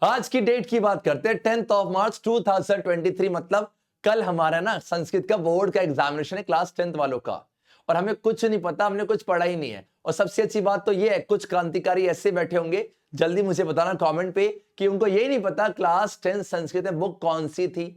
आज की डेट की बात करते हैं 10th ऑफ मार्च 2023 मतलब कल हमारा ना संस्कृत का बोर्ड का एग्जामिनेशन है क्लास 10th वालों का। और हमें कुछ नहीं पता, हमने कुछ पढ़ा ही नहीं है। और सबसे अच्छी बात तो ये है, कुछ क्रांतिकारी ऐसे बैठे होंगे, जल्दी मुझे बताना कमेंट पे कि उनको ये नहीं पता क्लास 10 संस्कृत में बुक कौन सी थी,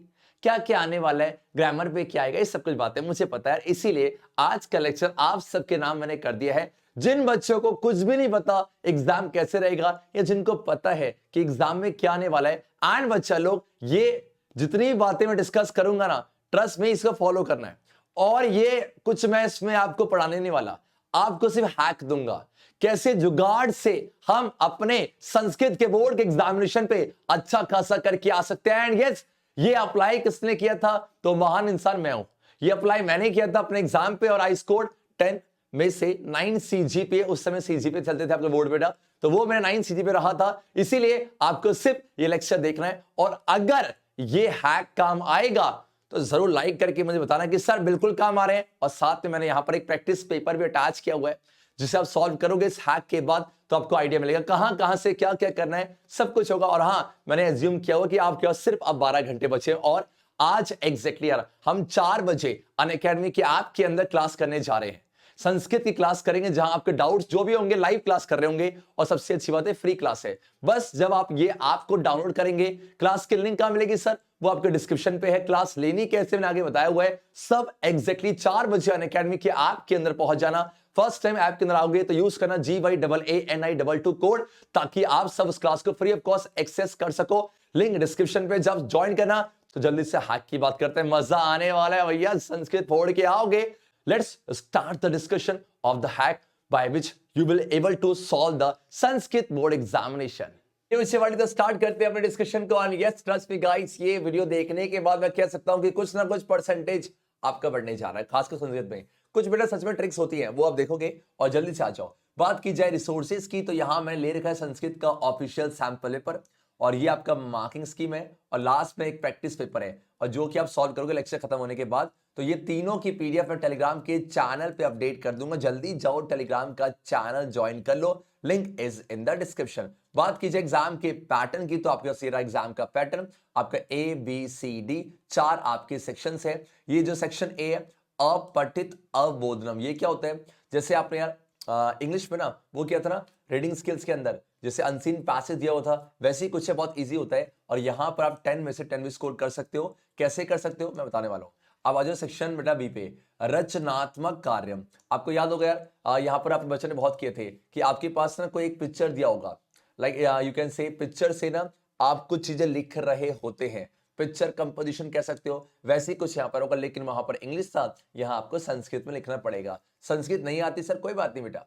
क्या क्या आने वाला है, ग्रामर पे क्या आएगा, ये सब कुछ बातें मुझे पता है। इसीलिए आज का लेक्चर आप सबके नाम मैंने कर दिया है। जिन बच्चों को कुछ भी नहीं पता एग्जाम कैसे रहेगा, या जिनको पता है कि एग्जाम में क्या आने वाला है, एंड बच्चा लोग ये जितनी बातें मैं डिस्कस करूंगा ना, ट्रस्ट में इसको फॉलो करना है। और ये कुछ मैं इसमें आपको पढ़ाने नहीं वाला, आपको सिर्फ हैक दूंगा कैसे जुगाड़ से हम अपने संस्कृत के बोर्ड के एग्जामिनेशन पे अच्छा खासा करके आ सकते हैं। एंड यस, ये अप्लाई किसने किया था? तो महान इंसान मैं हूं। ये अप्लाई मैंने किया था अपने एग्जाम पे और आई स्कोर्ड 10 में से 9 सीजीपीए। उस समय सीजीपीए चलते थे आपके बोर्ड बेटा, तो वो मेरा 9 सीजीपीए रहा था। इसीलिए आपको सिर्फ ये लेक्चर देखना है। और अगर ये हैक काम आएगा तो जरूर लाइक करके मुझे बताना कि सर बिल्कुल काम आ रहे हैं। और साथ में मैंने यहां पर एक प्रैक्टिस पेपर भी अटैच किया हुआ है, जिसे आप सॉल्व करोगे इस हैक के बाद तो आपको आइडिया मिलेगा कहां कहां से क्या क्या करना है, सब कुछ होगा। और हां, मैंने एज्यूम किया हुआ कि आपके पास सिर्फ अब 12 घंटे बचे और आज एग्जैक्टली यार हम 4 बजे अनअकैडमी के ऐप के अंदर क्लास करने जा रहे हैं। संस्कृत की क्लास करेंगे जहां आपके डाउट्स जो भी होंगे लाइव क्लास कर रहे होंगे। और सबसे अच्छी बात है फ्री क्लास है। बस जब आप ये ऐप को डाउनलोड करेंगे, क्लास की लिंक कहां मिलेगी सर? वो आपके डिस्क्रिप्शन पे है। क्लास लेनी कैसे मैंने आगे बताया हुआ है। सब एग्जैक्टली 4 बजे अनअकैडमी के ऐप के अंदर पहुंच जाना। फर्स्ट टाइम ऐप के अंदर आओगे तो यूज करना GYAANI22 कोड, ताकि आप सब उस क्लास को फ्री ऑफ कॉस्ट एक्सेस कर सको। लिंक डिस्क्रिप्शन पे। जब ज्वाइन करना तो जल्दी से हैक की बात करते हैं, मजा आने वाला है भैया। संस्कृत फोड़ के आओगे। Let's start the discussion of the hack by which you will able to solve the Sanskrit board examination. ये वाली तो स्टार्ट करते हैं अपने डिस्कशन को। And yes trust me guys, ये वीडियो देखने के बाद मैं कह सकता हूं कि कुछ ना कुछ परसेंटेज आपका बढ़ने जा रहा है, खासकर संस्कृत में। कुछ बेटा सच में ट्रिक्स होती हैं, वो आप देखोगे और जल्दी से आ जाओ। बात की जाए रिसोर्सेज की तो यहां मैं ले रखा है संस्कृत का ऑफिशियल सैंपल पेपर, और ये आपका मार्किंग स्कीम है, और लास्ट में एक प्रैक्टिस पेपर है, और जो कि आप सॉल्व करोगे लेक्चर खत्म होने के बाद। तो ये तीनों की पीडीएफ मैं टेलीग्राम के चैनल पे अपडेट कर दूंगा। जल्दी जाओ टेलीग्राम का चैनल ज्वाइन कर लो, link is in the description. बात कीजिए एग्जाम के पैटर्न की तो आपके पास ये रहा एग्जाम का पैटर्न। आपका ABCD 4 आपके सेक्शन है। ये जो सेक्शन ए है, अपठित अवबोधनम, ये क्या होता है? जैसे आपने यार इंग्लिश में ना वो किया था ना रीडिंग स्किल्स के अंदर, जैसे अनसीन पैसेज दिया हुआ था, वैसे ही कुछ है, बहुत इजी होता है। और यहां पर आप 10 में से 10 भी स्कोर कर सकते हो। कैसे कर सकते हो मैं बताने वाला हूं। अब आ जाओ सेक्शन बेटा बी पे, रचनात्मक कार्य। आपको याद होगा यार, यहां पर आपके बच्चे ने बहुत किए थे कि आपके पास ना कोई एक पिक्चर दिया होगा, like you can say picture से ना आप कुछ चीजें लिख रहे होते हैं, पिक्चर कंपोजिशन कह सकते हो। वैसे ही कुछ यहां पर होगा, लेकिन वहां पर इंग्लिश था, यहां आपको संस्कृत में लिखना पड़ेगा। संस्कृत नहीं आती सर, कोई बात नहीं बेटा,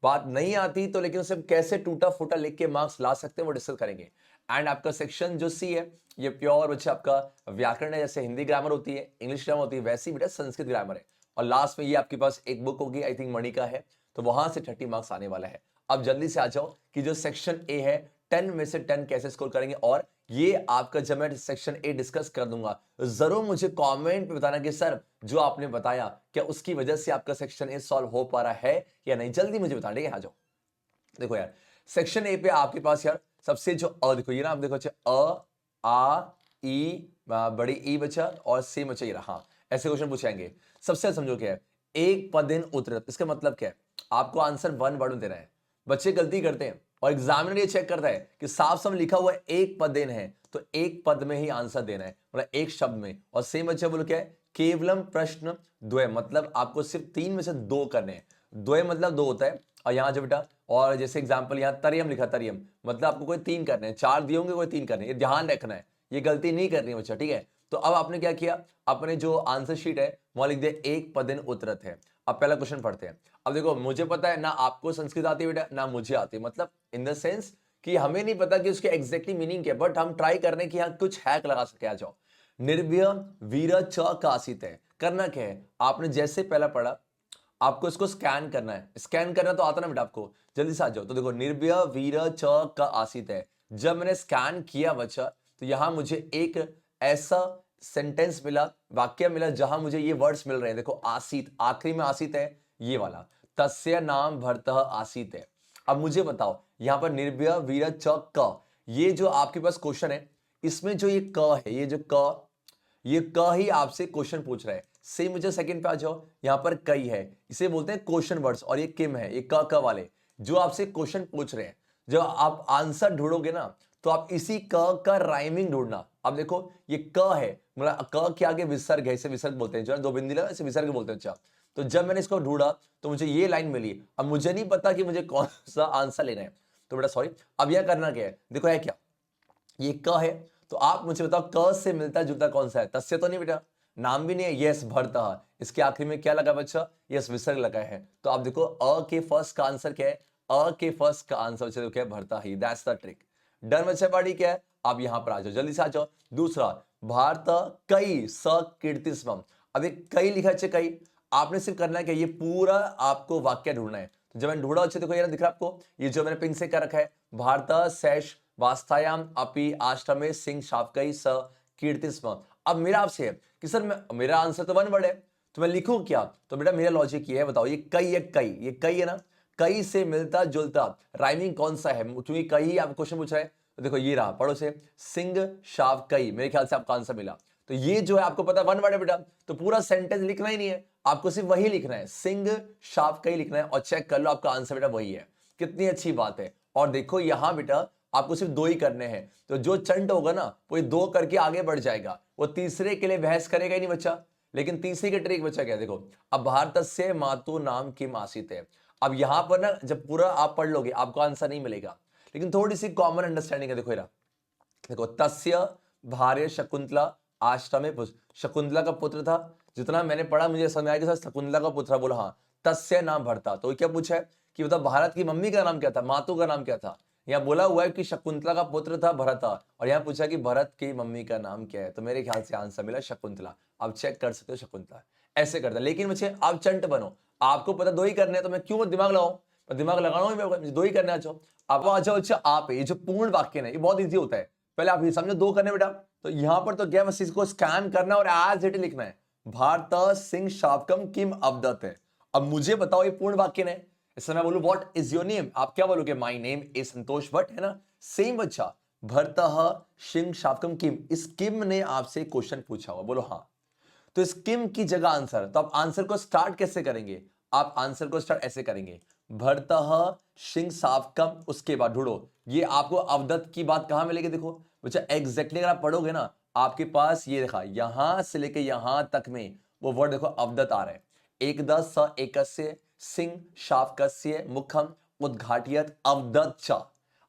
बात नहीं आती तो, लेकिन उसे कैसे टूटा फूटा लिख के मार्क्स ला सकते हैं वो डिस्कस करेंगे। एंड आपका सेक्शन जो सी है, ये प्योर बच्चे आपका व्याकरण है। जैसे हिंदी ग्रामर होती है, इंग्लिश ग्रामर होती है, वैसे ही बेटा संस्कृत ग्रामर है। और लास्ट में ये आपके पास एक बुक होगी, आई थिंक मणि का है, तो वहां से 30 मार्क्स आने वाला है। अब जल्दी से आ जाओ कि जो सेक्शन ए है 10 में से 10 कैसे स्कोर करेंगे। और ये आपका जब मैं सेक्शन ए डिस्कस कर दूंगा, जरूर मुझे कमेंट पे बताना कि सर जो आपने बताया क्या उसकी वजह से आपका सेक्शन ए सॉल्व हो पा रहा है या नहीं। जल्दी मुझे बताना, ठीक है? आ जाओ। देखो यार, सेक्शन ए पे आपके पास यार सबसे जो देखो ये ना, आप देखो अ आ ई बड़ी ई बचा और सी बचा, ये रहा। ऐसे क्वेश्चन पूछेंगे। सबसे समझो क्या है, एक पदेन उतरत, इसका मतलब क्या है? आपको आंसर 1 वर्ड में देना है। बच्चे गलती करते हैं और एग्जामिनर ये चेक करता है कि साफ साफ लिखा हुआ है एक पदेन है, तो एक पद में ही आंसर देना है, मतलब एक शब्द में। और सेम बच्चा बोलो क्या है, केवलम प्रश्न द्वय, मतलब आपको सिर्फ 3 में से 2 करने हैं। द्वय मतलब 2 होता है। और यहां जो बेटा, और जैसे एग्जांपल यहां तरियम लिखा, तरियम मतलब आपको कोई 3 करने हैं, 4 दिए होंगे कोई 3 करने हैं, ये ध्यान रखना है, ये गलती नहीं करनी है बच्चा, ठीक है? तो अब आपने क्या किया, अपने जो आंसर शीट है वहां लिख दिया एक पदेन उतरत है। अब पहला क्वेश्चन पढ़ते हैं। अब देखो मुझे पता है ना आपको संस्कृत आती है बेटा, ना मुझे आती है, मतलब इन द सेंस कि हमें नहीं पता कि उसके एग्जैक्टली मीनिंग क्या है, बट हम ट्राई कर रहे हैं कि यहाँ कुछ हैक लगा सके। आ जाओ। निर्भय वीर च कासित है, करना क्या है, आपने जैसे पहला पढ़ा आपको इसको स्कैन करना है। स्कैन करना तो आता ना बेटा आपको, जल्दी से आ जाओ। तो देखो निर्भय वीर च का आसित है, जब मैंने स्कैन किया बच्चा तो यहां मुझे एक ऐसा सेंटेंस मिला, वाक्य मिला, जहां मुझे ये वर्ड्स मिल रहे हैं। देखो आसित, आखिरी में आसित है, ये वाला तस्य नाम भरतः आसित है। अब मुझे बताओ यहां पर निर्भय वीर च क, ये जो आपके पास क्वेश्चन है, इसमें जो ये क है, ये क ही आपसे क्वेश्चन पूछ रहा है। सेम मुझे सेकंड पे आ जाओ, यहां पर कई है, इसे बोलते हैं क्वेश्चन वर्ड्स, और ये किम है, ये क वाले जो आपसे क्वेश्चन पूछ रहे हैं। जब आप आंसर ढूंढोगे ना, तो आप इसी क का राइमिंग ढूंढना। अब देखो ये क है, मतलब क के आगे विसर्ग है, इसे विसर्ग बोलते हैं, जो दो बिंदी लगा इसे विसर्ग बोलते हैं। अच्छा, तो जब मैंने इसको ढूंढा तो मुझे ये लाइन मिली। अब मुझे नहीं पता कि मुझे कौन सा आंसर लेना है, तो बेटा सॉरी, अब यह करना क्या है, देखो है क्या, ये क है, तो आप मुझे बताओ क से मिलता जुलता कौन सा है? तस्य तो नहीं बेटा, नाम भी नहीं है। यस भरतः, इसके आखिरी में क्या लगा बच्चा? यस विसर्ग लगा है। तो आप देखो अ के फर्स्ट का आंसर क्या है? अ के फर्स्ट का आंसर बच्चा क्या है? भरता ही। That's the trick. डन बच्चा पार्टी क्या है? आप यहां पर आ जाओ, जल्दी से आ जाओ। दूसरा, भारत कई स कीर्तिस्मम। अब एक कई लिखा है, कई, आपने सिर्फ करना है कि ये पूरा आपको वाक्य ढूंढना है। तो जब मैंने ढूंढा, अच्छे देखो ये दिख रहा है आपको, ये जो मैंने पिंक से कर रखा है, भारत सैश वास्तायाम अपि आश्रमे सिंह शावकई स कीर्तिस्म। अब मेरा आपसे है कि सर मेरा आंसर तो वन वर्ड है, तो मैं लिखूं क्या? तो बेटा मेरा लॉजिक ये है, बताओ ये कई है, ये कई है ना, कई से मिलता जुलता राइमिंग कौन सा है? क्योंकि कई आप क्वेश्चन पूछ रहे हैं, तो देखो ये रहा, पढ़ो से, सिंह शावकई, मेरे ख्याल से आपका आंसर मिला। तो ये जो है आपको पता वन वर्ड है बेटा, तो पूरा सेंटेंस लिखना ही नहीं है, आपको सिर्फ वही लिखना है, सिंह शावकई लिखना है, और चेक कर लो आपका आंसर बेटा वही है। कितनी अच्छी बात है। और देखो यहां बेटा आपको सिर्फ दो ही करने हैं, तो जो चंट होगा ना वो ये दो करके आगे बढ़ जाएगा, वो तीसरे के लिए बहस करेगा ही नहीं बच्चा। लेकिन तीसरे के ट्रिक बच्चा क्या, देखो अब भारत से मातु नाम किम आसित है। अब यहां पर ना जब पूरा आप पढ़ लोगे आपको आंसर नहीं मिलेगा, लेकिन थोड़ी सी कॉमन अंडरस्टैंडिंग है। देखो ये देखो, तस्य भार्य शकुंतला आश्रमे शकुंतला का पुत्र था, जितना मैंने पढ़ा मुझे समझ आया कि सर शकुंतला का पुत्र, बोला हाँ। तस्य नाम भरता, तो क्या पूछा है कि बता भारत की मम्मी का नाम क्या था, मातु का नाम क्या था? यहाँ बोला हुआ है कि शकुंतला का पुत्र था भरता, और यहाँ पूछा कि भरत की मम्मी का नाम क्या है, तो मेरे ख्याल से आंसर मिला शकुंतला। आप चेक कर सकते हो शकुंतला, ऐसे करता। लेकिन मुझे आप चंट बनो, आपको पता दो ही करने हैं, तो मैं क्यों दिमाग लगाऊं? दिमाग लगाना ही दो ही करने आ जाओ। अब आ जाओ अच्छा आप, ये जो पूर्ण वाक्य है ये बहुत ईजी होता है। पहले आप ये समझो दो करने बेटा, तो यहां पर तो क्या, बस इसको स्कैन करना और एज इट लिखना है, भारत सिंह शावकम किम अवदत है। अब मुझे बताओ ये पूर्ण वाक्य है, इससे मैं बोलूं व्हाट इज योर नेम, आप क्या बोलोगे? माय नेम इज संतोष भट्ट, है ना? सेम बच्चा, भरत सिंह शावकम किम, इस किम ने आपसे क्वेश्चन पूछा हुआ, बोलो हाँ। तो इस किम की जगह आंसर, तो आप आंसर को स्टार्ट कैसे करेंगे? आप आंसर को स्टार्ट ऐसे करेंगे, भरतः सिंह सावकम, उसके बाद ढूंढो ये आपको अवदत्त की बात कहां मिलेगी। देखो बच्चा एग्जैक्टली अगर आप पढ़ोगे ना, आपके पास ये देखा यहां से लेके यहां तक में वो वर्ड देखो अवदत्त आ रहा है। एक दस स एकस्य सिंह शावकस्य मुखम उद्घाटियत अवदत्त च।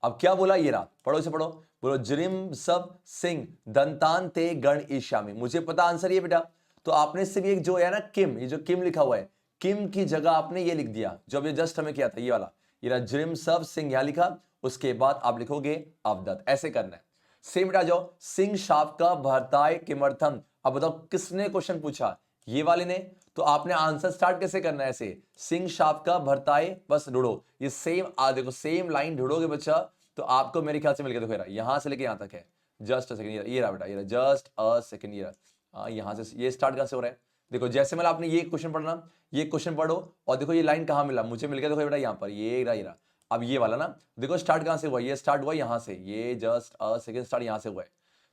अब क्या बोला, ये रहा, पढ़ो से पढ़ो, बोलो जरिम सब सिंह दंतांते गण ईशामी। मुझे पता आंसर ये बेटा, तो आपने सिर्फ एक जो है ना किम, ये जो किम लिखा हुआ है, किम की जगह आपने ये लिख दिया जो अभी जस्ट हमें किया था, ये वाला, ये जरिम सब सिंह यहां लिखा, उसके बाद आप लिखोगे अवदत्त, ऐसे करना है। सेम बेटा जाओ, सिंह शाप का भरताय किमर्थम। अब बताओ किसने क्वेश्चन पूछा? ये वाले ने। तो आपने आंसर स्टार्ट कैसे करना है? ऐसे, सिंह शाप का भरताय, बस ढूंढो ये सेम, देखो सेम लाइन ढूंढोगे बच्चा, तो आपको मेरे ख्याल से मिल गया। देखो यहां से लेके यहां तक है, जस्ट अ सेकंड, ये रहा बेटा, ये जस्ट अ सेकंड, ये रहा, यहां से ये स्टार्ट कहां से हो रहा है? देखो जैसे मतलब आपने ये क्वेश्चन पढ़ना, ये क्वेश्चन पढ़ो, और देखो ये लाइन कहां मिला, मुझे मिल गया, देखो बेटा यहां पर, ये रहा। अब ये वाला ना, देखो स्टार्ट कहां से हुआ, ये स्टार्ट हुआ यहां से, ये जस्ट अ सेकंड स्टार्ट यहां से हुआ है।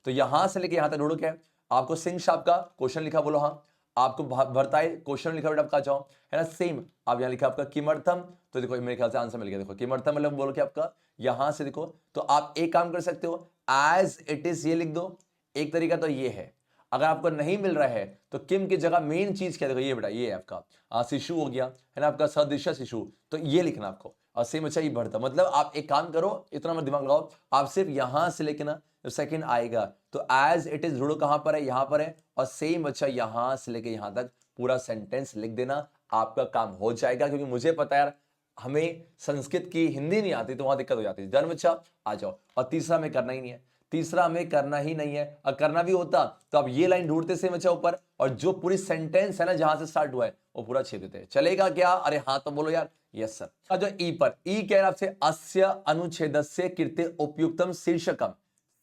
तो यहां से लेके यहां तक ढूंढो क्या है? आपको सिंह शाप का क्वेश्चन लिखा, बोलो हाँ। आपको भरताए क्वेश्चन लिखा बेटा, आपका जाओ, है ना? सेम आप यहां लिखा आपका किमर्थम, तो देखो मेरे ख्याल से आंसर मिल गया। देखो किमर्थम मतलब बोलो कि आपका यहां से देखो, तो आप एक काम कर सकते हो, एज इट इज ये लिख दो। एक तरीका तो ये है, अगर आपको नहीं मिल रहा है तो किम की जगह मेन चीज क्या, देखो ये बेटा, ये है आपका शिशु हो गया, है ना? आपका सदृश शिशु, तो ये लिखना आपको, और सेम अच्छा ये बढ़ता। मतलब आप एक काम करो, इतना मत दिमाग लगाओ, आप सिर्फ यहां से लेके ना जो सेकंड आएगा, तो एज इट इज ढूंढो कहां पर है, यहां पर है, और सेम अच्छा यहां से लेके यहां तक पूरा सेंटेंस लिख देना, आपका काम हो जाएगा। क्योंकि मुझे पता है यार, हमें संस्कृत की हिंदी नहीं आती, तो वहां दिक्कत हो जाती है। डन बच्चा, आ जाओ। और तीसरा हमें करना ही नहीं है, तीसरा हमें करना ही नहीं है, और करना भी होता तो अब ये लाइन ढूंढते से बच्चा ऊपर, और जो पूरी सेंटेंस है ना जहां से स्टार्ट हुआ है वो पूरा छेद देते हैं। चलेगा क्या? अरे हाँ तो बोलो यार यस सर। जो ई पर, ई कह रहा है आपसे, अस्य अनुच्छेदस्य कीर्ति उपयुक्तम शीर्षकम।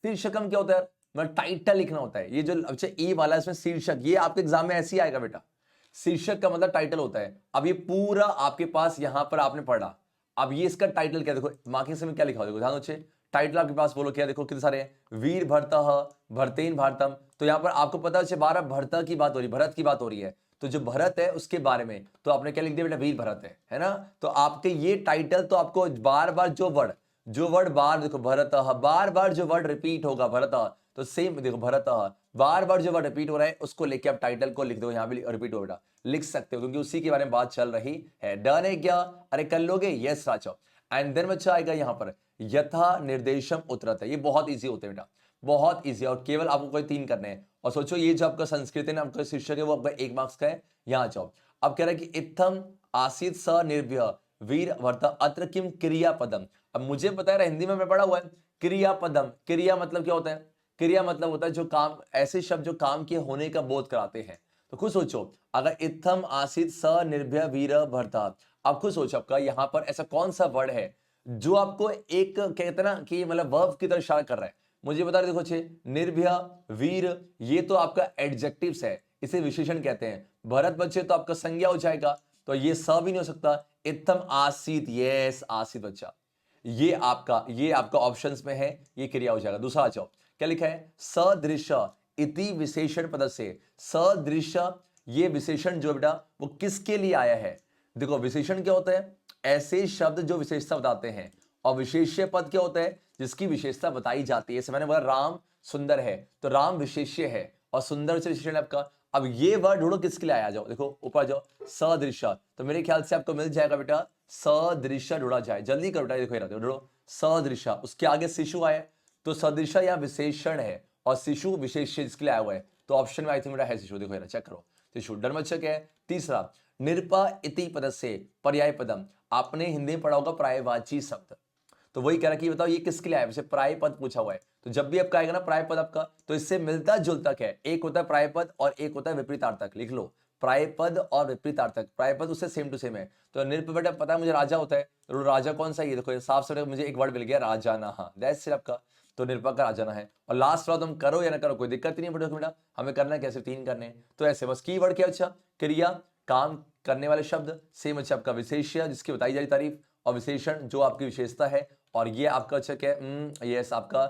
शीर्षकम क्या होता है? मतलब टाइटल लिखना होता है। ये जो अच्छा ई वाला है इसमें शीर्षक, ये आपके एग्जाम में ऐसे ही आएगा बेटा, शीर्षक का मतलब टाइटल होता है। अब ये पूरा आपके पास यहां पर आपने पढ़ा, अब ये इसका टाइटल क्या, देखो मार्किंग से में क्या लिखा हो, देखो ध्यान अच्छे, टाइटल आपके पास बोलो क्या, देखो कितने सारे हैं, वीर भरतः भरतेन भारतम। तो यहाँ पर आपको पता है 12 भरत की बात हो रही, भरत की बात हो रही है, तो जो भरत है उसके बारे में, तो आपने क्या लिख दिया बेटा, वीर भरत है ना। तो आपके ये टाइटल तो आपको बार बार जो वर्ड बार देखो भरत, बार बार जो वर्ड रिपीट होगा भरत, तो सेम देखो भरत, बार बार जो वर्ड रिपीट हो रहा है उसको लेके आप टाइटल को लिख दो, यहाँ भी रिपीट हो बेटा, लिख सकते हो क्योंकि उसी के बारे में बात चल रही है। डन है क्या, अरे कर लोगे, यस राजा। एंड देन बच्चा आएगा यहाँ पर यथा निर्देशम उत्तरत है, ये बहुत ईजी होते हैं बेटा, बहुत ईजी, और केवल आपको कोई 3 करने हैं। और सोचो ये जो आपका संस्कृत है ना, आपका शीर्षक है वो आपका 1 मार्क्स का है। यहाँ जाओ, अब कह रहा है कि इत्थम आसीत स निर्भय वीर वर्त अत्र किम क्रियापदम। अब मुझे पता है हिंदी में मैं पढ़ा हुआ है क्रियापदम, क्रिया मतलब क्या होता है, क्रिया मतलब होता है जो काम, ऐसे शब्द जो काम के होने का बोध कराते हैं। तो खुद सोचो, अगर इत्थम आसीत स निर्भय वीर भरता, आप खुद सोचो आपका यहाँ पर ऐसा कौन सा वर्ड है जो आपको एक कहते ना कि मतलब वर्ब की तरह इशारा कर रहा है। मुझे बता रहे, देखो छे निर्भय वीर, ये तो आपका एडजेक्टिव्स है, इसे विशेषण कहते हैं। भरत बच्चे तो आपका संज्ञा हो जाएगा, तो ये स भी नहीं हो सकता। इत्थम आसीत, यस आसीत बच्चा, ये आपका ऑप्शंस में है, ये क्रिया हो जाएगा। दूसरा आ जाओ, क्या लिखा है, सदृश इति विशेषण पद से, सदृश ये विशेषण जो बेटा वो किसके लिए आया है। देखो विशेषण क्या होता है, ऐसे शब्द जो विशेषता बताते हैं, और विशेष्य पद क्या होता है, जिसकी विशेषता बताई जाती है। जैसे मैंने बोला राम सुंदर है, तो राम विशेष्य है और सुंदर से विशेषण आपका। अब ये वर्ड ढूंढो किसके लिए आया, जाओ देखो ऊपर जाओ, सदृश, तो मेरे ख्याल से आपको मिल जाएगा बेटा सदृश ढूंढा जाए, जल्दी करो बेटा, देखो ये ढूंढो सदृश, उसके आगे शिशु आया, तो सदृश या विशेषण है और शिशु विशेष्य जिसके लिए आया हुआ है, तो ऑप्शन में आई थिंक बेटा है शिशु, देखो चेक करो शिशु। डन बच्चा क्या है। तीसरा निरपा इति पद से पर्याय पदम, आपने हिंदी में पढ़ा होगा पर्यायवाची शब्द, तो वही कह रहा कि बताओ ये किसके लिए आया, वैसे प्राय पद पूछा हुआ है, तो जब भी आपका आएगा ना प्राय पद आपका, तो इससे मिलता जुलता क्या है, एक होता है प्राय पद और एक होता है विपरीतार्थक। लिख लो प्राय पद और विपरीतार्थक, प्राय पद उससे सेम टू सेम है। तो निरप बेटा पता है मुझे राजा होता है, तो राजा कौन सा, ये देखो साफ साफ मुझे एक वर्ड मिल गया राजाना, हाँ दैट्स इट आपका, तो निरपा का राजाना है। और लास्ट वाला तुम करो या ना करो कोई दिक्कत नहीं है बेटा, हमें करना है कैसे 3 करने, तो ऐसे बस की वर्ड क्या, अच्छा क्रिया काम करने वाले शब्द, सेम अच्छा आपका विशेष्य जिसकी बताई जा रही तारीफ, और विशेषण जो आपकी विशेषता है, और ये आपका अच्छा क्या है, यस आपका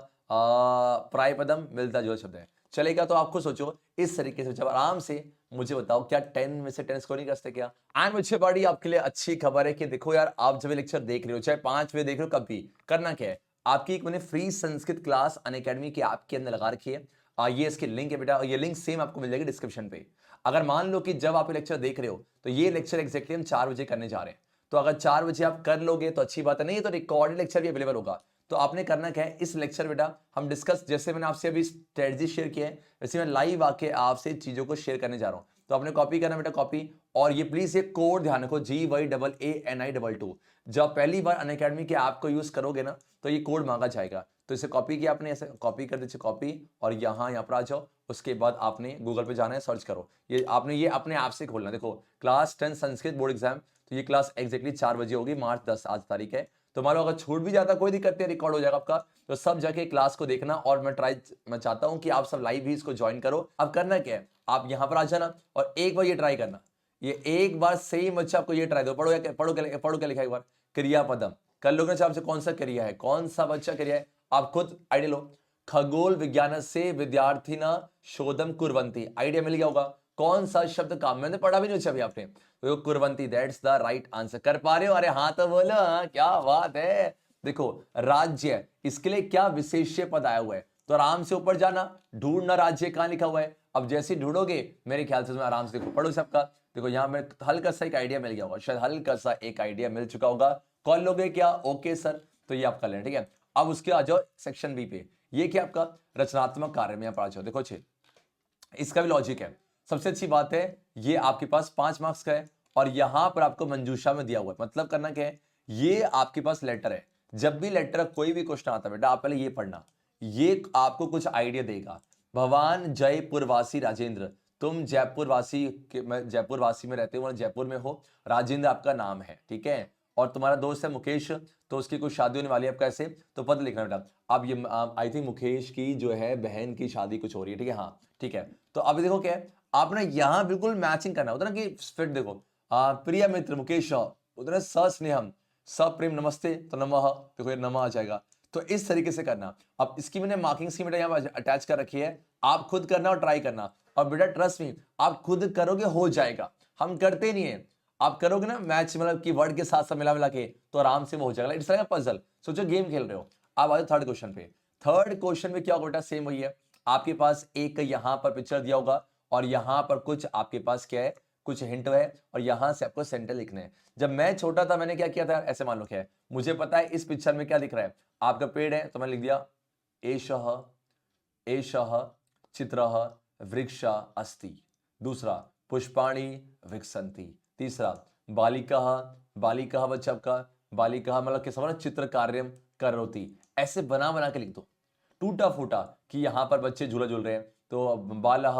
प्राय पदम मिलता जो शब्द है। चलेगा, तो आपको सोचो इस तरीके से जब आराम से मुझे बताओ क्या 10 में से 10 स्कोर नहीं करते क्या। एंड मुझे बड़ी आपके लिए अच्छी खबर है कि देखो यार, आप जब लेक्चर देख रहे हो चाहे 5 बजे देख रहे हो, कभी करना क्या है, आपकी एक मैंने फ्री संस्कृत क्लास अनअकैडमी की ऐप के अंदर लगा रखी है, ये इसकी लिंक है बेटा, और ये लिंक सेम आपको मिल जाएगी डिस्क्रिप्शन पे। अगर मान लो कि जब आप लेक्चर देख रहे हो, तो ये लेक्चर एक्जैक्टली हम 4 बजे करने जा रहे हैं, तो अगर 4 बजे आप कर लोगे तो अच्छी बात है, नहीं है तो रिकॉर्डेड लेक्चर भी अवेलेबल होगा। तो आपने करना क्या है, इस लेक्चर बेटा हम डिस्कस, जैसे मैंने आपसे अभी स्ट्रेटजी शेयर किया है, वैसे मैं लाइव आके आपसे चीजों को शेयर करने जा रहा हूं। तो आपने कॉपी करना बेटा, कॉपी, और ये प्लीज ये कोड ध्यान रखो GYAANI22, जब पहली बार अनअकैडमी के ऐप को यूज करोगे ना, तो ये कोड मांगा जाएगा। तो इसे कॉपी किया आपने, ऐसे कॉपी कर दीजिए, कॉपी, और यहाँ पर आ जाओ। उसके बाद आपने गूगल पे जाना है, सर्च करो, ये आपने ये अपने ऐप से खोलना। देखो क्लास 10 संस्कृत बोर्ड एग्जाम, तो ये क्लास एक्जैक्टली 4 बजे होगी, मार्च 10 आज तारीख है। तो मान लो अगर छूट भी जाता कोई दिक्कत नहीं, रिकॉर्ड हो जाएगा आपका, तो सब जाके क्लास को देखना। और मैं चाहता हूं कि आप सब लाइव भी इसको ज्वाइन करो। अब करना क्या है, आप यहां पर आ जाना और एक बार ये ट्राई करना, ये एक बार सेम बच्चा आपको ये ट्राई दो, पढ़ो क्या लिखा है एक बार, क्रियापदम कर लोगे ना, आपसे कौन सा क्रिया है, कौन सा बच्चा क्रिया है, आप खुद आइडिया लो। खगोल विज्ञान से विद्यार्थी ना शोधम कुर्वंती, आइडिया मिल गया होगा कौन सा शब्द काम, मैंने पढ़ा भी नहीं अच्छा अभी आपने, तो कुर्वंती दैट्स द राइट आंसर। कर पा रहे हो, अरे हाँ तो बोलो, हाँ, क्या बात है। देखो राज्य, इसके लिए क्या विशेष्य पद आया हुआ है, तो आराम से ऊपर जाना, ढूंढना राज्य कहां लिखा हुआ है। अब जैसे ढूंढोगे मेरे ख्याल से तुम्हें आराम से देखो पढ़ो सबका, देखो यहाँ में हल्का सा एक आइडिया मिल गया होगा, शायद हल्का सा एक आइडिया मिल चुका होगा। कॉल लोगे क्या, ओके सर, तो ये आप कर लें, ठीक है। अब उसके आ जाओ सेक्शन बी पे, ये क्या आपका रचनात्मक कार्य में, आप आ जाओ, देखो इसका भी लॉजिक है। सबसे अच्छी बात है ये आपके पास 5 मार्क्स का है, और यहां पर आपको मंजूषा में दिया हुआ है, मतलब करना क्या है, ये आपके पास लेटर है। जब भी लेटर कोई भी क्वेश्चन आता है बेटा, आप पहले ये पढ़ना, ये आपको कुछ आइडिया देगा। भगवान जयपुरवासी राजेंद्र, तुम जयपुरवासी में रहते हो, जयपुर में हो, राजेंद्र आपका नाम है, ठीक है, और तुम्हारा दोस्त है मुकेश, तो उसकी कुछ शादी होने वाली है, आप कैसे, तो पद लिखना बेटा। अब ये आई थिंक मुकेश की जो है बहन की शादी कुछ हो रही है, ठीक है, हाँ ठीक है। तो अब देखो क्या है, आपने यहां बिल्कुल मैचिंग करना होता ना कि फिट, देखो प्रिय मित्र मुकेश, उधर सस्नेहम सप्रेम नमस्ते, तो नमः, देखो ये नमः आ जाएगा। तो इस तरीके से करना। अब इसकी मैंने मार्किंग स्कीम बेटा यहाँ अटैच कर रखी है, आप खुद करना और ट्राई करना। और बेटा ट्रस्ट मी, आप खुद करोगे हो जाएगा, हम करते नहीं है। आप करोगे ना मैच मतलब की वर्ड के साथ साथ मिला मिला के, तो आराम से वो हो जाएगा। इट्स लाइक पजल, सोचो गेम खेल रहे हो। आप आओ थर्ड क्वेश्चन पे। थर्ड क्वेश्चन में क्या होगा बेटा, सेम वही है। आपके पास एक यहाँ पर पिक्चर दिया होगा और यहाँ पर कुछ आपके पास क्या है, कुछ हिंट है, और यहां से आपको सेंटर लिखना है। जब मैं छोटा था मैंने क्या किया था, ऐसे मान लो क्या है, मुझे पता है इस पिक्चर में क्या दिख रहा है, आपका पेड़ है तो मैंने लिख दिया एषः एषः चित्रः वृक्षा अस्ति। दूसरा पुष्पाणि विकसंति। तीसरा बालिका बालिका बच्चा आपका, बालिका मतलब क्या समझ, चित्र कार्यम करोति। ऐसे बना बना के लिख दो टूटा फूटा कि यहां पर बच्चे झूला झूल रहे हैं तो बालह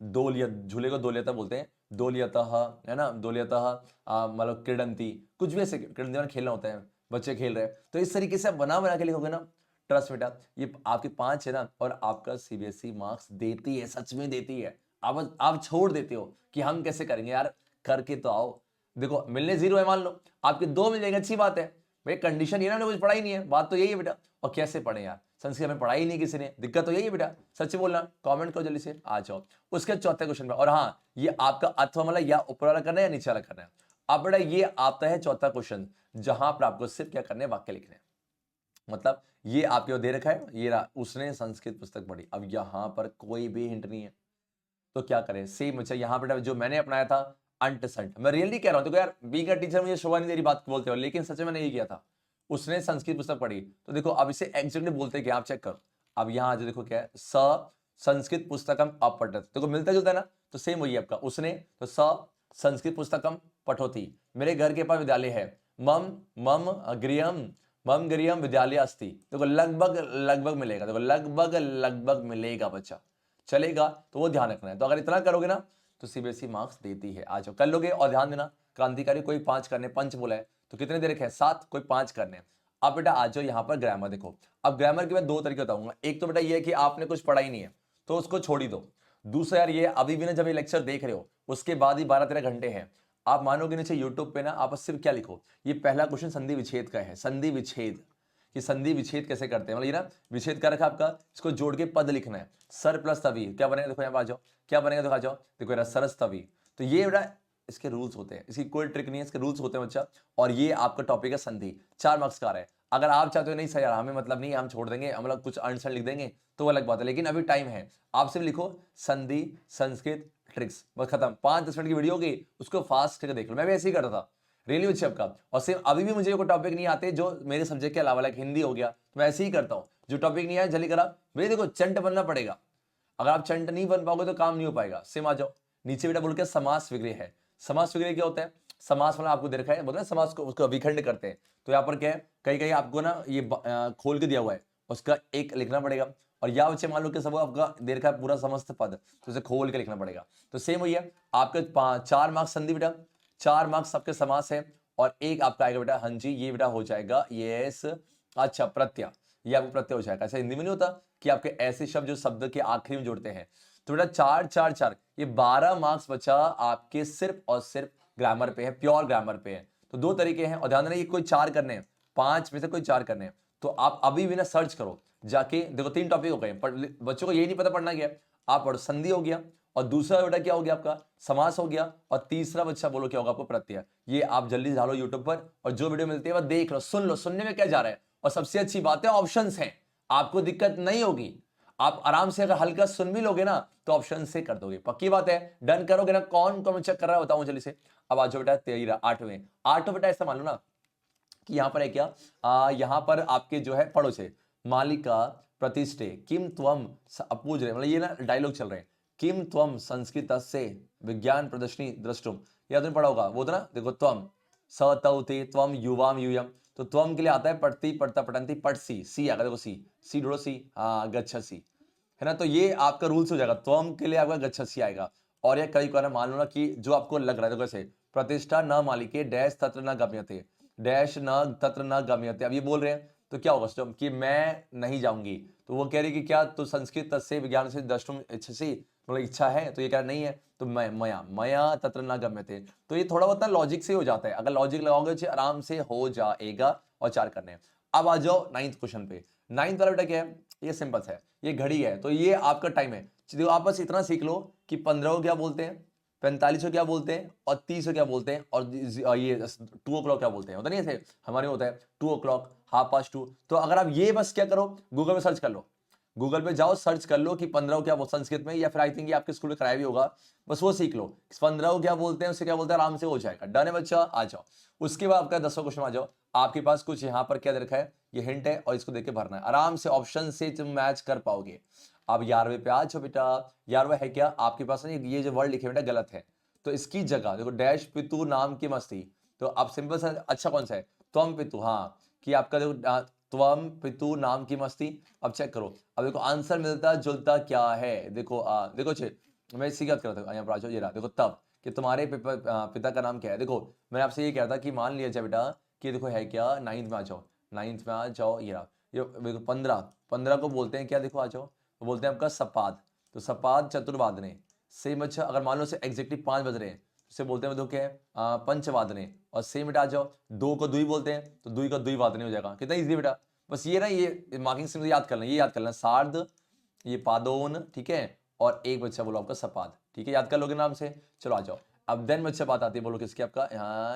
दोलियत, झूले को दोलियता बोलते हैं, दोलियतः है ना, दोलियतः मतलब क्रीडंती, कुछ भी ऐसे क्रीडंती में खेलना होता है, बच्चे खेल रहे हैं। तो इस तरीके से आप बना बना के लिखोगे ना, ट्रस्ट बेटा ये आपके 5 है ना, और आपका सीबीएसई मार्क्स देती है, सच में देती है। आप छोड़ देते हो कि हम कैसे करेंगे यार, करके तो आओ। देखो मिलने 0 है, मान लो आपके 2 मिल जाएंगे, अच्छी बात है भाई। कंडीशन ये ना हमने कुछ पढ़ा ही नहीं है, बात तो यही है बेटा। और कैसे पढ़े यार, संस्कृत में पढ़ाई नहीं किसी ने, दिक्कत तो यही है बेटा। सच बोलना, कमेंट करो जल्दी से, आ जाओ उसके चौथे क्वेश्चन पे। और हाँ, ये आपका अथवा मतलब या ऊपर वाला करना है या नीचे वाला करना है। अब बेटा ये आता है चौथा क्वेश्चन, जहां पर आपको सिर्फ क्या करना है, वाक्य लिखने हैं। मतलब ये आपके दे रखा है, ये उसने संस्कृत पुस्तक पढ़ी। अब यहां पर कोई भी हिंट नहीं है, तो क्या करें, सेम अच्छा यहाँ बेटा जो मैंने अपनाया था अंट संट। मैं रियली कह रहा हूं, तो यार बी का टीचर मुझे शोभा नहीं दे रही बात बोलते हो, लेकिन सच में मैंने ये किया था। उसने संस्कृत पुस्तक पढ़ी, तो देखो अब इसे एग्जैक्टली बोलते हैं कि आप चेक करो। अब यहाँ जो देखो क्या है, स संस्कृत पुस्तकम अपठत, देखो मिलता जुलता है ना, तो सेम वही आपका। उसने तो स संस्कृत पुस्तकम पठोती, मेरे घर के पास विद्यालय है। मम मम गृहम मम गृहम विद्यालय अस्ति, देखो लगभग लगभग मिलेगा, देखो लगभग लगभग मिलेगा बच्चा, चलेगा। तो वो ध्यान रखना है। तो अगर इतना करोगे ना तो सीबीएसई मार्क्स देती है। आज कर लोगे। और ध्यान देना, क्रांतिकारी कोई 5 करने, पंच बोला है तो कितने दे रखे हैं, 7, कोई 5 करने। अब बेटा आ जाओ यहाँ पर ग्रामर देखो। अब ग्रामर के मैं 2 तरीके बताऊंगा। एक तो बेटा ये है कि आपने कुछ पढ़ा ही नहीं है तो उसको छोड़ ही दो। दूसरा यार ये अभी भी ना, जब ये लेक्चर देख रहे हो उसके बाद ही 12-13 घंटे हैं, आप मानोगे नीचे यूट्यूब पे ना, आप सिर्फ क्या लिखो, ये पहला क्वेश्चन संधि विच्छेद का है। संधि विच्छेद, कि संधि विच्छेद कैसे करते हैं, मतलब ये ना विच्छेद कर रखा आपका, इसको जोड़ के पद लिखना है। सर प्लस तवी क्या बनेगा, देखो यहाँ आ जाओ, क्या बनेगा देखो, आ जाओ देखो, सरस तवी। तो ये बेटा इसके रूल्स होते हैं, इसकी कोई ट्रिक नहीं है, इसके रूल्स होते हैं बच्चा। और ये आपका टॉपिक है संधि, 4 मार्क्स का है। अगर आप चाहते हो नहीं सर यार हमें मतलब नहीं, हम छोड़ देंगे, हम लोग कुछ आंसर लिख देंगे, तो अलग बात है, लेकिन अभी टाइम है। आप सिर्फ लिखो संधि संस्कृत ट्रिक्स, बस खत्म। 5-10 मिनट की वीडियो होगी, उसको फास्ट करके देख लो। मैं भी ऐसे ही करता था, रियली अच्छे आपका। और सेम अभी भी मुझे कोई टॉपिक नहीं आते जो मेरे सब्जेक्ट के अलावा, लाइक हिंदी हो गया, तो मैं ऐसे ही करता हूँ। जो टॉपिक नहीं आया जल्दी करा भैया, देखो चंट बनना पड़ेगा। अगर आप चंट नहीं बन पाओगे तो काम नहीं हो पाएगा। सेम आ जाओ नीचे बेटा, बोल के समास विग्रह है। समास विग्रह क्या होता है, समास मतलब आपको दे रखा है, बोलते हैं समास को, उसको विखंड करते हैं। तो यहाँ पर क्या है, कहीं कहीं आपको ना ये खोल के दिया हुआ है, उसका एक लिखना पड़ेगा। और या बच्चे मान लो कि सब आपका दे रखा है पूरा समस्त पद, तो उसे खोल के लिखना पड़ेगा। तो सेम वही है आपके 4 मार्क्स संधि बेटा, 4 मार्क्स सबके समास है, और एक आपका आएगा बेटा, हाँ जी ये बेटा हो जाएगा यस, अच्छा प्रत्यय, ये आपको प्रत्यय हो जाएगा। ऐसा हिंदी में नहीं होता कि आपके ऐसे शब्द जो शब्द के आखिरी में जोड़ते हैं। तो बेटा 4 4 4 ये 12 मार्क्स बचा आपके सिर्फ और सिर्फ ग्रामर पे है, प्योर ग्रामर पे है। तो 2 तरीके हैं, और ध्यान देना ये कोई 4 करने हैं, 5 में से कोई 4 करने हैं। तो आप अभी भी ना सर्च करो जाके, देखो 3 टॉपिक हो गए, पर बच्चों को यही नहीं पता पढ़ना क्या है। आप पढ़ो संधि हो गया, और दूसरा बेटा क्या हो गया आपका, समास हो गया, और तीसरा बच्चा बोलो क्या होगा आपको, प्रत्यय। ये आप जल्दी डालो यूट्यूब पर, और जो वीडियो मिलती है वह देख लो, सुन लो, सुनने में क्या जा रहा है। और सबसे अच्छी बात है ऑप्शंस हैं, आपको दिक्कत नहीं होगी। आप आराम से अगर हल्का सुन भी लोगे ना तो ऑप्शन से कर दोगे, पक्की बात है। डन करोगे ना, कौन कौन चेक कर रहा है बताऊं जल्दी से। अब आज बेटा 13 8वें बेटा, ऐसा मान लो ना कि यहां पर है क्या, यहां पर आपके जो है पढ़ो से, मालिका प्रतिष्ठे किम त्वम, पूछ रहे मतलब ये ना डायलॉग चल रहे हैं, किम त्वम संस्कृत से विज्ञान प्रदर्शनी द्रष्टुम, या तुमने पढ़ा होगा वो तो ना, देखो त्वम स तौ ते त्वम युवाम यूयम, तो त्वम के लिए आता है पढ़ती पढ़ता पढ़ंती पढ़सी, सी आएगा, देखो सी ढूंढो, सी गच्छसी, है ना। तो ये आपका रूल्स हो जाएगा, त्वम के लिए आपका गच्छसी आएगा। और ये कई बार मान लो ना कि जो आपको लग रहा है, देखो कैसे, प्रतिष्ठा न मालिके डैश तत्र न गम्यते, डैश न तत्र न गम्यते। अब ये बोल रहे हैं तो क्या होगा सिस्टम, कि मैं नहीं जाऊंगी, तो वो कह रही कि क्या तो संस्कृत से विज्ञान से द्रष्टुम इच्छसी, मतलब इच्छा है, तो ये क्या नहीं है, तो मैं मया मया तत्र न गम्यते। तो ये थोड़ा बहुत ना लॉजिक से हो जाता है, अगर लॉजिक लगाओगे आराम से हो जाएगा। और 4 करने हैं। अब आ जाओ 9th क्वेश्चन पे। 9th वाला बेटा क्या है, ये सिंपल है, ये घड़ी है, तो ये आपका टाइम है। देखो आप बस इतना सीख लो कि 15 को क्या बोलते हैं, 45 को क्या बोलते हैं, और 30 को क्या बोलते हैं, और ये 2 o'clock क्या बोलते हैं। होता नहीं ऐसे हमारे में होता है 2 o'clock, 2:30। तो अगर आप ये बस क्या करो, गूगल में सर्च कर लो, गूगल पे जाओ सर्च कर लो कि 15 को क्या बोलते संस्कृत में, या फिर आई थिंक ये आपके स्कूल में कराया भी होगा, बस वो सीख लो 15 को क्या बोलते हैं, उससे क्या बोलते हैं, आराम से हो जाएगा। डन है बच्चा, आ जाओ। उसके बाद आपका 10वां क्वेश्चन आ जाओ। आपके पास कुछ यहाँ पर क्या रखा है, ये हिंट है, और इसको देख के भरना है आराम से, ऑप्शन से तुम मैच कर पाओगे। अब 11वें पे आ जाओ बेटा। 11वां है क्या आपके पास, ये जो वर्ड लिखे बेटा गलत है, तो इसकी जगह देखो डैश पितु नाम की मस्ती। तो अब सिंपल सा अच्छा कौन सा है, त्वम पितु, हाँ कि आपका देखो त्वम पितु नाम की मस्ती। अब चेक करो, अब देखो आंसर मिलता जुलता क्या है, देखो देखो मैं इसी बात कर रहा था यहाँ पर, ये रहा देखो तब कि तुम्हारे पिता का नाम क्या है। देखो मैंने आपसे ये कहा था कि मान लिया जाए बेटा कि देखो है क्या, 9th में आ जाओ, 9th में आ जाओ, ये रहा, ये देखो 15 को बोलते हैं क्या, देखो आ जाओ, बोलते हैं आपका सपाद। तो सपाद चतुर्वादने, सेम। अच्छा अगर मान लो से एग्जैक्टली 5 बज रहे हैं, उसे बोलते हैं क्या है, पंचवादने। और सेम बेटा आ जाओ, 2 को दुई बोलते हैं, तो दुई का दुई वादने हो जाएगा। कितना इजी बेटा, बस ये ना, ये मार्किंग सिंबल याद कर लें, ये याद कर लें, सार्ध, ये पादोन, ठीक है, और एक बच्चा बोलो आपका सपाद, ठीक है, याद कर लोगे नाम से। चलो आ जाओ। अब देन बच्चा बात आती है, बोलो किसकी, आपका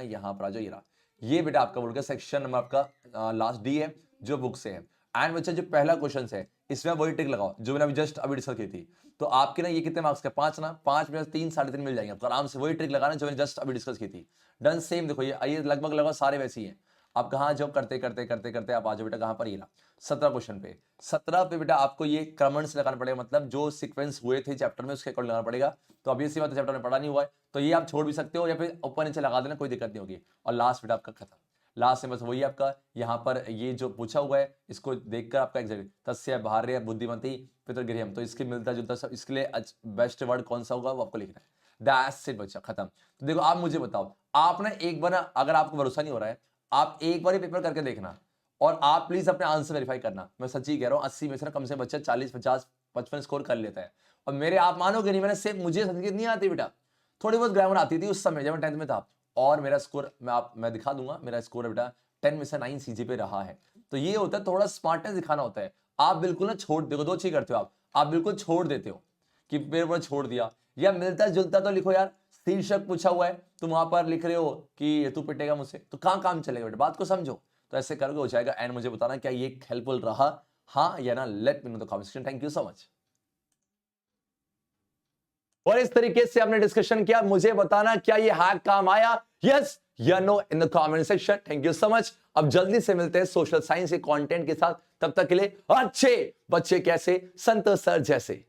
यहाँ पर आ जाओ, ये रहा, ये बेटा आपका बोल के सेक्शन नंबर आपका लास्ट डी है जो बुक से है। एंड बच्चा जो पहला क्वेश्चन है इसमें वही टिक लगाओ जो मैंने जस्ट अभी डिस्कस की थी। तो आपके ना ये कितने मार्क्स का, 5 ना, 5 में 3 3.5 मिल जाएंगे आपको आराम से, वही ट्रिक लगाना जो मैंने जस्ट अभी डिस्कस की थी। डन। सेम देखो ये लगभग सारे वैसे ही हैं। आप कहाँ जॉब करते करते करते करते आप आ जाओ बेटा कहाँ पर, ये ना 17 क्वेश्चन पे। 17 पे बेटा आपको ये क्रमण से लगाना पड़ेगा, मतलब जो सीक्वेंस हुए थे चैप्टर में उसके अकॉर्डिंग लगाना पड़ेगा। तो अब ये सी बात चैप्टर में पढ़ा नहीं हुआ है, तो ये आप छोड़ भी सकते हो या फिर ऊपर नीचे लगा देना, कोई दिक्कत नहीं होगी। और लास्ट बेटा आपका खत्म, लास्ट में बस वही आपका यहाँ पर ये जो पूछा हुआ है इसको देखकर आपका एग्जैक्ट तस्य भार्य बुद्धिमती पितृगृहम, तो इसके मिलता जुलता सब, इसके लिए बेस्ट वर्ड कौन सा होगा वो आपको लिखना है। दैट्स इट बच्चा, खत्म। तो देखो आप मुझे बताओ, आप ना एक बार अगर आपको भरोसा नहीं हो रहा है, आप एक बार ही पेपर करके देखना, और आप प्लीज अपने आंसर वेरीफाई करना। मैं सच्ची कह रहा हूँ 80 में से ना कम से बच्चा 40 50 55 स्कोर कर लेता है। और मेरे आप मानोगे नहीं, मैंने सिर्फ, मुझे संस्कृत नहीं आती बेटा, थोड़ी बहुत ग्रामर आती थी उस समय जब मैं 10th में था, और मेरा स्कोर मैं दिखा दूंगा, मेरा स्कोर बेटा 10 में से 9 सीजी पे रहा है। तो ये होता है थोड़ा स्मार्टनेस दिखाना होता है। आप बिल्कुल ना छोड़, देखो 2 चीज करते हो आप बिल्कुल छोड़ देते हो कि पेपर छोड़ दिया, या मिलता जुलता तो लिखो यार, शीर्षक पूछा हुआ है तुम वहां पर लिख रहे हो कि तू पिटेगा मुझसे, तो कहां काम चलेगा बेटा, बात को समझो। तो ऐसे करोगे हो जाएगा। एंड मुझे बताना क्या ये हेल्पफुल रहा, हाँ या ना, let me know the comment section. Thank you so much. और इस तरीके से आपने डिस्कशन किया, मुझे बताना क्या ये हैक काम आया, यस या no in the comment section. Thank you so much. अब जल्दी से मिलते हैं सोशल साइंस के कंटेंट के साथ, तब तक के लिए अच्छे बच्चे कैसे, संतोष सर जैसे।